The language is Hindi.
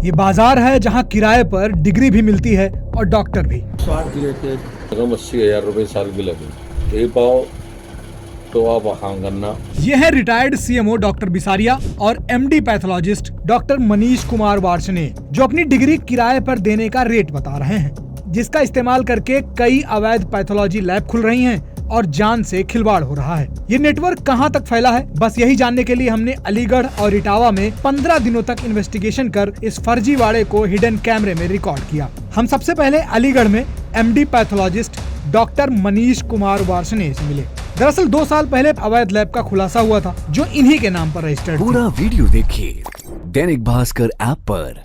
ये बाजार है जहाँ किराए पर डिग्री भी मिलती है और डॉक्टर भी। 80,000 रुपए साल की लगे, ये पाओ तो आप वहाँ करना। ये है रिटायर्ड सीएमओ डॉक्टर बिसारिया और MD pathologist doctor Manish Kumar Varshney, जो अपनी डिग्री किराए पर देने का रेट बता रहे हैं, जिसका इस्तेमाल करके कई अवैध पैथोलॉजी लैब खुल रही हैं और जान से खिलवाड़ हो रहा है। ये नेटवर्क कहां तक फैला है, बस यही जानने के लिए हमने अलीगढ़ और इटावा में 15 दिनों तक इन्वेस्टिगेशन कर इस फर्जीवाड़े को हिडन कैमरे में रिकॉर्ड किया। हम सबसे पहले अलीगढ़ में MD pathologist doctor Manish Kumar Varshney से मिले। दरअसल 2 साल पहले अवैध लैब का खुलासा हुआ था, जो इन्हीं के नाम पर रजिस्टर्ड। पूरा वीडियो देखिए दैनिक भास्कर ऐप पर।